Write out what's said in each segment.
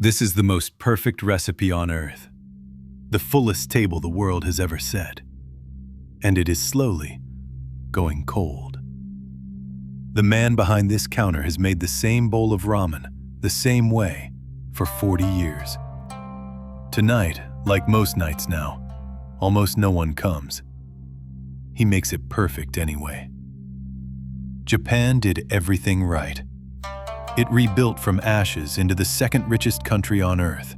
This is the most perfect recipe on earth, the fullest table the world has ever set. And it is slowly going cold. The man behind this counter has made the same bowl of ramen the same way for 40 years. Tonight, like most nights now, almost no one comes. He makes it perfect anyway. Japan did everything right. It rebuilt from ashes into the second richest country on earth.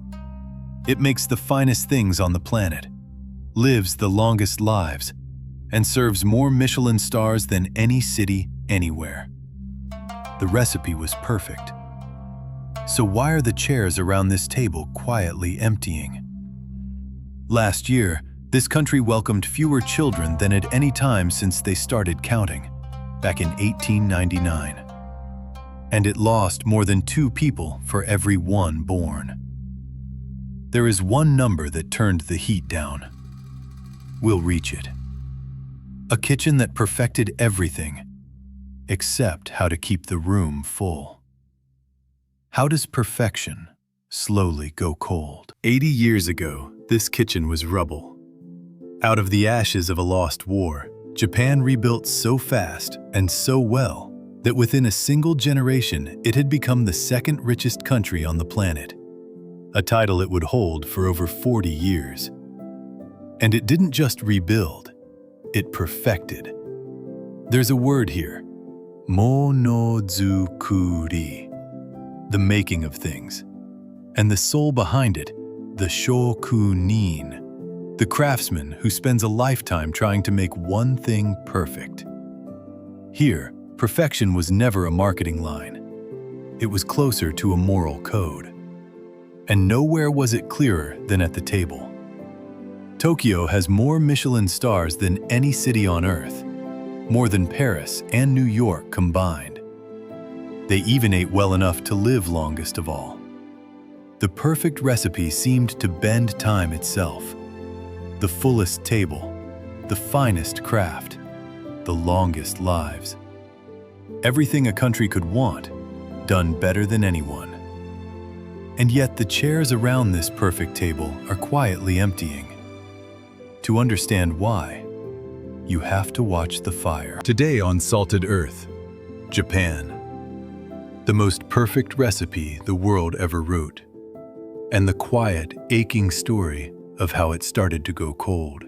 It makes the finest things on the planet, lives the longest lives, and serves more Michelin stars than any city anywhere. The recipe was perfect. So why are the chairs around this table quietly emptying? Last year, this country welcomed fewer children than at any time since they started counting, back in 1899. And it lost more than 2 people for every 1 born. There is one number that turned the heat down. We'll reach it. A kitchen that perfected everything, except how to keep the room full. How does perfection slowly go cold? 80 years ago, this kitchen was rubble. Out of the ashes of a lost war, Japan rebuilt so fast and so well that within a single generation, it had become the second richest country on the planet, a title it would hold for over 40 years. And it didn't just rebuild, it perfected. There's a word here, monozukuri, the making of things, and the soul behind it, the shokunin, the craftsman who spends a lifetime trying to make one thing perfect. Here, perfection was never a marketing line. It was closer to a moral code. And nowhere was it clearer than at the table. Tokyo has more Michelin stars than any city on earth, more than Paris and New York combined. They even ate well enough to live longest of all. The perfect recipe seemed to bend time itself. The fullest table, the finest craft, the longest lives. Everything a country could want, done better than anyone. And yet the chairs around this perfect table are quietly emptying. To understand why, you have to watch the fire. Today on Salted Earth, Japan. The most perfect recipe the world ever wrote. And the quiet, aching story of how it started to go cold.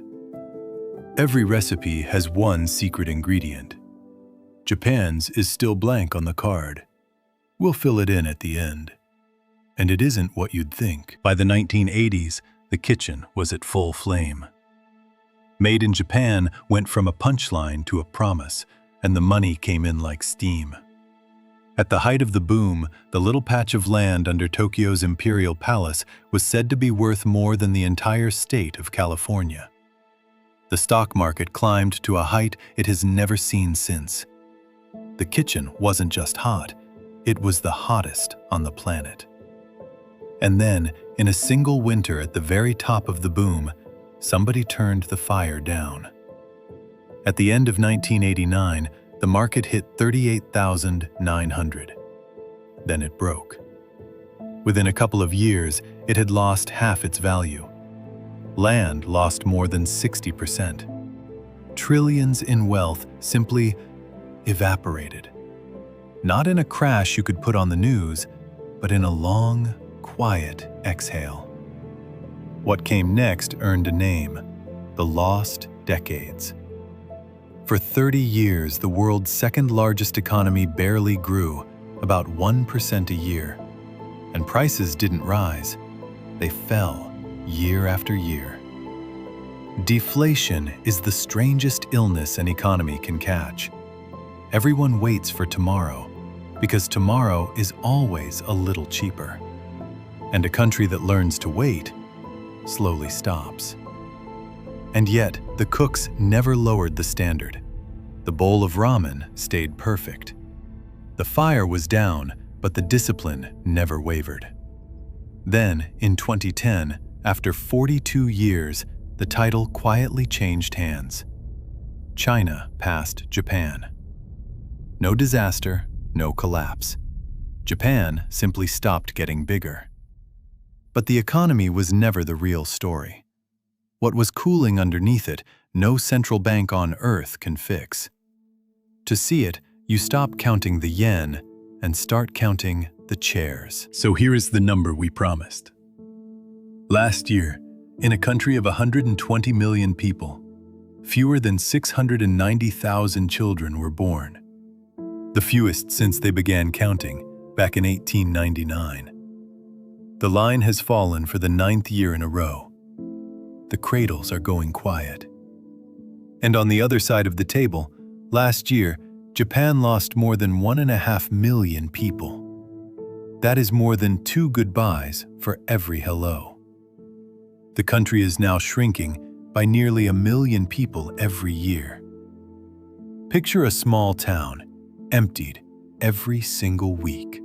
Every recipe has one secret ingredient. Japan's is still blank on the card. We'll fill it in at the end. And it isn't what you'd think. By the 1980s, the kitchen was at full flame. Made in Japan went from a punchline to a promise, and the money came in like steam. At the height of the boom, the little patch of land under Tokyo's Imperial Palace was said to be worth more than the entire state of California. The stock market climbed to a height it has never seen since. The kitchen wasn't just hot, it was the hottest on the planet. And then, in a single winter at the very top of the boom, somebody turned the fire down. At the end of 1989, the market hit 38,900. Then it broke. Within a couple of years, it had lost half its value. Land lost more than 60%. Trillions in wealth simply evaporated. Not in a crash you could put on the news, but in a long, quiet exhale. What came next earned a name, the Lost Decades. For 30 years, the world's second largest economy barely grew, about 1% a year. And prices didn't rise, they fell year after year. Deflation is the strangest illness an economy can catch. Everyone waits for tomorrow, because tomorrow is always a little cheaper. And a country that learns to wait slowly stops. And yet, the cooks never lowered the standard. The bowl of ramen stayed perfect. The fire was down, but the discipline never wavered. Then, in 2010, after 42 years, the title quietly changed hands. China passed Japan. No disaster, no collapse. Japan simply stopped getting bigger. But the economy was never the real story. What was cooling underneath it, no central bank on earth can fix. To see it, you stop counting the yen and start counting the chairs. So here is the number we promised. Last year, in a country of 120 million people, fewer than 690,000 children were born. The fewest since they began counting, back in 1899. The line has fallen for the 9th year in a row. The cradles are going quiet. And on the other side of the table, last year, Japan lost more than 1.5 million people. That is more than 2 goodbyes for every hello. The country is now shrinking by nearly 1 million people every year. Picture a small town, emptied every single week.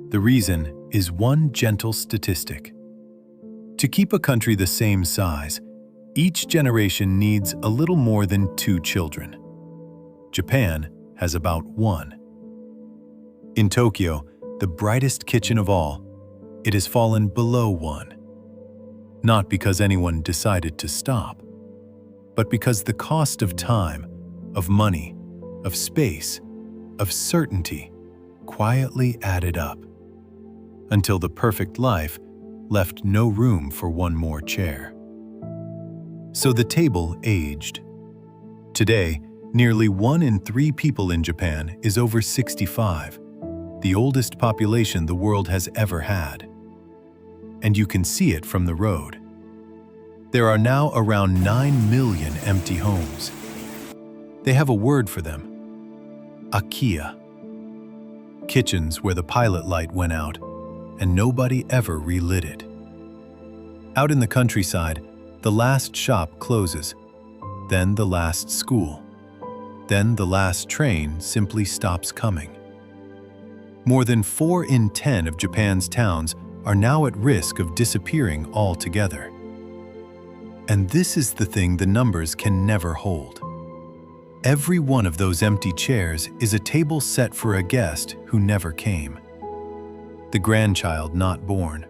The reason is one gentle statistic. To keep a country the same size, each generation needs a little more than 2 children. Japan has about 1. In Tokyo, the brightest kitchen of all, it has fallen below 1. Not because anyone decided to stop, but because the cost of time, of money, of space, of certainty quietly added up, until the perfect life left no room for 1 more chair. So the table aged. Today, nearly 1 in 3 people in Japan is over 65, the oldest population the world has ever had. And you can see it from the road. There are now around 9 million empty homes. They have a word for them: Akiya. Kitchens where the pilot light went out and nobody ever relit it. Out in the countryside, the last shop closes, then the last school. Then the last train simply stops coming. More than 4 in 10 of Japan's towns are now at risk of disappearing altogether. And this is the thing the numbers can never hold. Every one of those empty chairs is a table set for a guest who never came. The grandchild not born.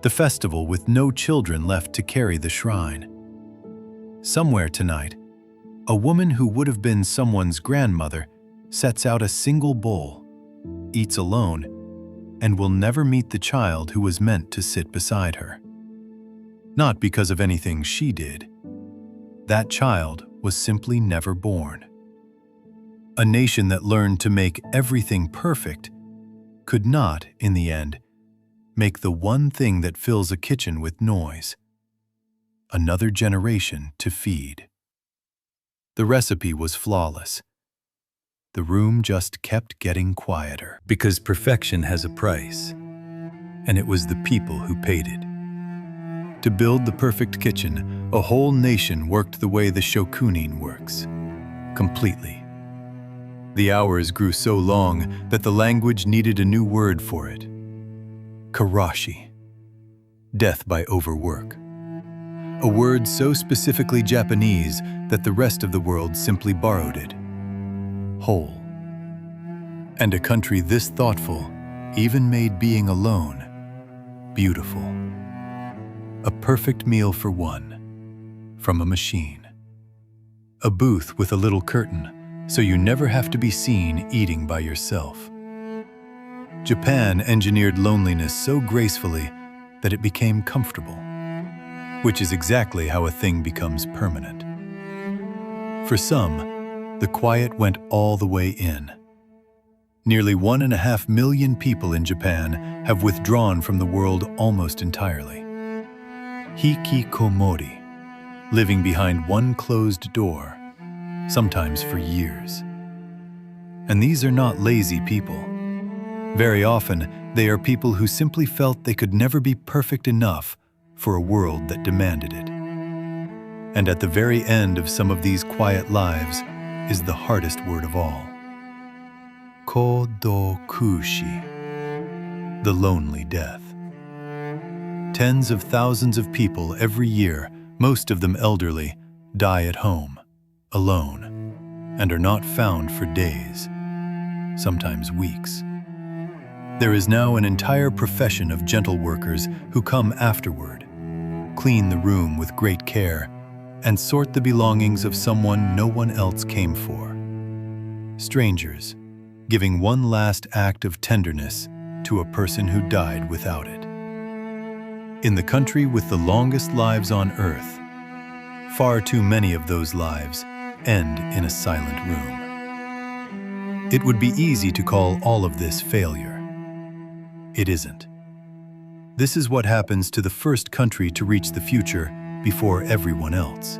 The festival with no children left to carry the shrine. Somewhere tonight, a woman who would have been someone's grandmother sets out a single bowl, eats alone, and will never meet the child who was meant to sit beside her. Not because of anything she did. That child was simply never born. A nation that learned to make everything perfect could not, in the end, make the one thing that fills a kitchen with noise: another generation to feed. The recipe was flawless. The room just kept getting quieter. Because perfection has a price, and it was the people who paid it. To build the perfect kitchen, a whole nation worked the way the shokunin works, completely. The hours grew so long that the language needed a new word for it. Karashi. Death by overwork. A word so specifically Japanese that the rest of the world simply borrowed it. Whole. And a country this thoughtful even made being alone beautiful. A perfect meal for 1, from a machine. A booth with a little curtain, so you never have to be seen eating by yourself. Japan engineered loneliness so gracefully that it became comfortable, which is exactly how a thing becomes permanent. For some, the quiet went all the way in. Nearly 1.5 million people in Japan have withdrawn from the world almost entirely. Hikikomori, living behind one closed door, sometimes for years. And these are not lazy people. Very often, they are people who simply felt they could never be perfect enough for a world that demanded it. And at the very end of some of these quiet lives is the hardest word of all. Kodokushi, the lonely death. Tens of thousands of people every year, most of them elderly, die at home, alone, and are not found for days, sometimes weeks. There is now an entire profession of gentle workers who come afterward, clean the room with great care, and sort the belongings of someone no one else came for. Strangers, giving one last act of tenderness to a person who died without it. In the country with the longest lives on earth, far too many of those lives end in a silent room. It would be easy to call all of this failure. It isn't. This is what happens to the first country to reach the future before everyone else.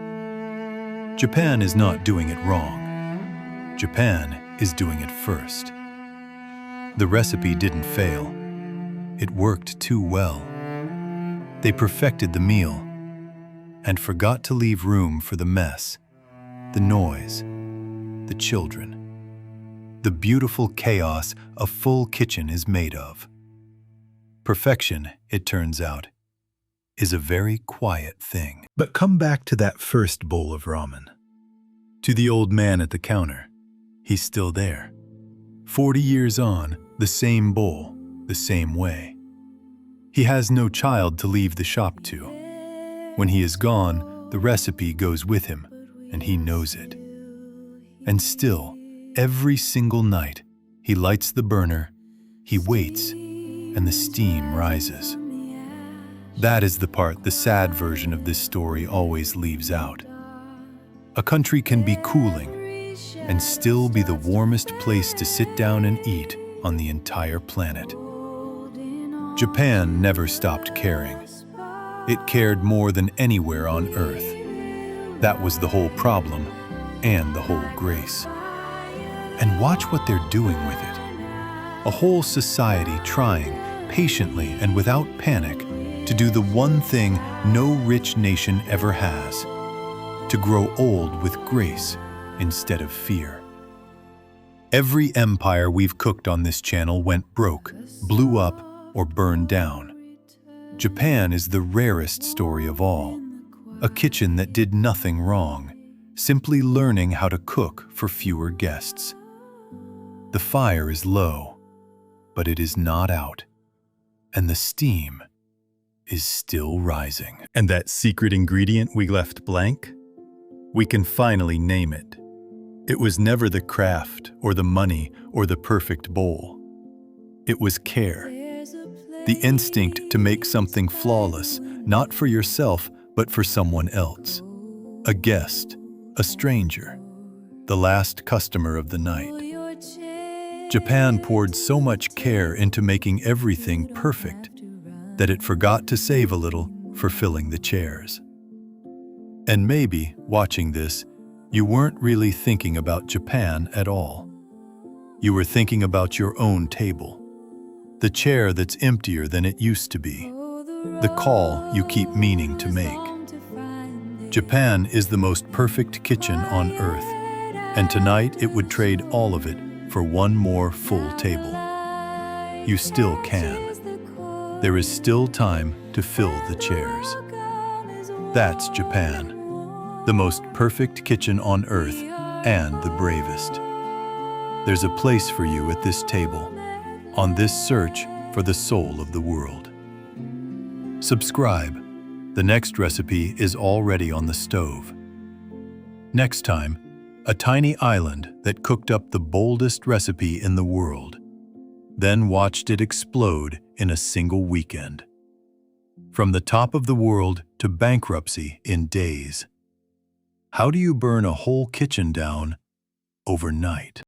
Japan is not doing it wrong. Japan is doing it first. The recipe didn't fail. It worked too well. They perfected the meal and forgot to leave room for the mess, the noise, the children, the beautiful chaos a full kitchen is made of. Perfection, it turns out, is a very quiet thing. But come back to that first bowl of ramen. To the old man at the counter. He's still there. 40 years on, the same bowl, the same way. He has no child to leave the shop to. When he is gone, the recipe goes with him, and he knows it. And still, every single night, he lights the burner, he waits, and the steam rises. That is the part the sad version of this story always leaves out. A country can be cooling and still be the warmest place to sit down and eat on the entire planet. Japan never stopped caring. It cared more than anywhere on Earth. That was the whole problem and the whole grace. And watch what they're doing with it. A whole society trying, patiently and without panic, to do the one thing no rich nation ever has: to grow old with grace instead of fear. Every empire we've cooked on this channel went broke, blew up, or burned down. Japan is the rarest story of all. A kitchen that did nothing wrong, simply learning how to cook for fewer guests. The fire is low, but it is not out, and the steam is still rising. And that secret ingredient we left blank? We can finally name it. It was never the craft or the money or the perfect bowl. It was care. The instinct to make something flawless, not for yourself, but for someone else. A guest, a stranger, the last customer of the night. Japan poured so much care into making everything perfect that it forgot to save a little for filling the chairs. And maybe, watching this, you weren't really thinking about Japan at all. You were thinking about your own table. The chair that's emptier than it used to be. The call you keep meaning to make. Japan is the most perfect kitchen on earth, and tonight it would trade all of it for one more full table. You still can. There is still time to fill the chairs. That's Japan, the most perfect kitchen on earth and the bravest. There's a place for you at this table, on this search for the soul of the world. Subscribe. The next recipe is already on the stove. Next time, a tiny island that cooked up the boldest recipe in the world, then watched it explode in a single weekend. From the top of the world to bankruptcy in days. How do you burn a whole kitchen down overnight?